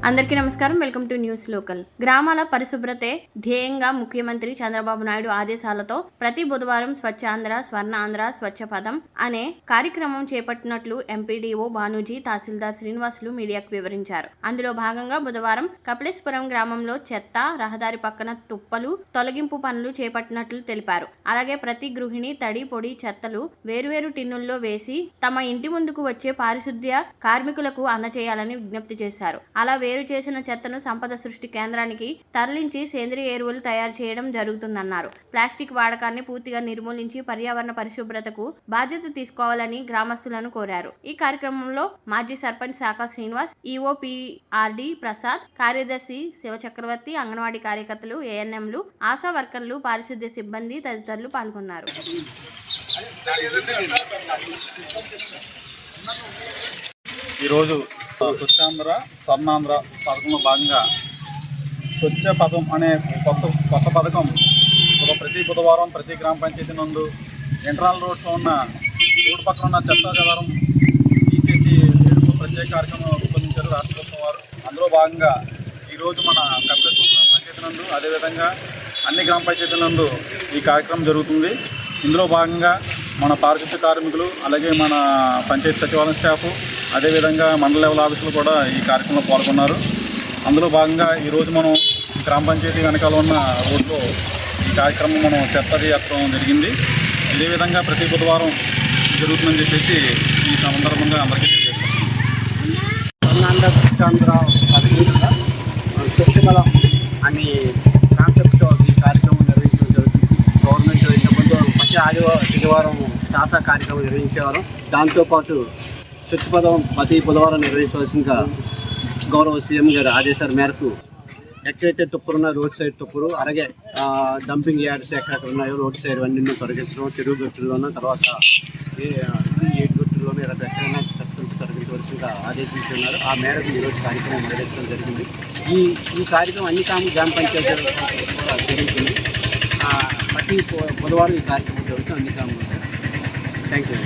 అందరికీ నమస్కారం. Welcome to news local. గ్రామాల పరిశుభ్రతే ధ్యేయంగా ముఖ్యమంత్రి చంద్రబాబు నాయుడు ఆదేశాలతో ప్రతి బుధవారం స్వచ్ఛ ఆంధ్ర, స్వర్ణ ఆంధ్ర, స్వచ్ఛ పదం అనే కార్యక్రమం చేపట్టినట్లు ఎంపీడీఓ బానూజీ, తహసీల్దార్ శ్రీనివాసులు మీడియాకు వివరించారు. అందులో భాగంగా బుధవారం కపిలేశ్వరం గ్రామంలో చెత్త, రహదారి పక్కన తుప్పలు తొలగింపు పనులు చేపట్టినట్లు తెలిపారు. అలాగే ప్రతి గృహిణి తడి, పొడి చెత్తలు వేరువేరు టిన్నుల్లో వేసి తమ ఇంటి ముందుకు వచ్చే పారిశుద్ధ్య కార్మికులకు అందజేయాలని విజ్ఞప్తి చేశారు. అలా వేరు చేసిన చెత్తను సంపద సృష్టి కేంద్రానికి తరలించి సేంద్రియ ఎరువులు తయారు చేయడం జరుగుతుందన్నారు. ప్లాస్టిక్ వాడకాన్ని పూర్తిగా నిర్మూలించి పర్యావరణ పరిశుభ్రతకు బాధ్యత తీసుకోవాలని గ్రామస్తులను కోరారు. ఈ కార్యక్రమంలో మాజీ సర్పంచ్ శాఖ శ్రీనివాస్, ఈఓపీఆర్డి ప్రసాద్, కార్యదర్శి శివచక్రవర్తి, అంగన్వాడీ కార్యకర్తలు, ఏఎన్ఎంలు, ఆశా వర్కర్లు, పారిశుద్ధ్య సిబ్బంది తదితరులు పాల్గొన్నారు. ఈరోజు స్వచ్ఛాంధ్ర, స్వర్ణాంధ్ర పథకంలో భాగంగా స్వచ్ఛ పదం అనే కొత్త పథకం ప్రతి బుధవారం ప్రతి గ్రామ పంచాయతీ నందు ఇంటర్నల్ రోడ్స్లో ఉన్న రోడ్డు పక్కన ఉన్న చెత్త చెదారం తీసేసి ప్రత్యేక కార్యక్రమం రూపొందించారు రాష్ట్ర ప్రభుత్వం వారు. అందులో భాగంగా ఈరోజు మన కపిలేశ్వరం గ్రామ పంచాయతీ నందు, అదేవిధంగా అన్ని గ్రామ పంచాయతీల నందు ఈ కార్యక్రమం జరుగుతుంది. ఇందులో భాగంగా మన పారిశుద్ధ్య కార్మికులు, అలాగే మన పంచాయతీ సచివాలయం స్టాఫ్, అదేవిధంగా మండల లెవెల్ ఆఫీసులు కూడా ఈ కార్యక్రమంలో పాల్గొన్నారు. అందులో భాగంగా ఈరోజు మనం గ్రామ పంచాయతీ వెనకాల ఉన్న రోడ్లో ఈ కార్యక్రమం మనం చెత్తది ఎత్తడం జరిగింది. ఇదే విధంగా ప్రతి బుధవారం జరుగుతుందని చెప్పేసి ఈ సందర్భంగా అందరికీ స్వర్ణాంధ్ర, స్వచ్ఛాంధ్ర స్వచ్ఛ బలం అనే కాన్సెప్ట్తో ఈ కార్యక్రమం నిర్వహించడం జరుగుతుంది. గవర్నమెంట్ ఇంతకుముందు ప్రతి ఆదివారం శాస కార్యక్రమం నిర్వహించేవారు. దాంతోపాటు స్వచ్ఛ పదం ప్రతి బుధవారం నిర్వహించవలసిందిగా గౌరవ సీఎం గారి ఆదేశాల మేరకు ఎక్కడైతే తుప్పులున్నా రోడ్ సైడ్ తుప్పులు, అలాగే డంపింగ్ యార్డ్స్ ఎక్కడెక్కడ ఉన్నాయో రోడ్ సైడ్ అన్నీ తొలగించడం, చెరువు గట్టుల్లోనూ, తర్వాత ఏడు గట్టుల్లోనూ ఇలా ఎక్కడైనా చెత్తను తొలగించవలసిందిగా ఆదేశించున్నారు. ఆ మేరకు ఈరోజు కార్యక్రమం నిర్వహించడం జరిగింది. ఈ కార్యక్రమం అన్ని గ్రామ పంచాయతీలు కూడా జరుగుతుంది. ప్రతి బుధవారం ఈ కార్యక్రమం జరుగుతుంది అన్ని గ్రామాల్లో. Thank you.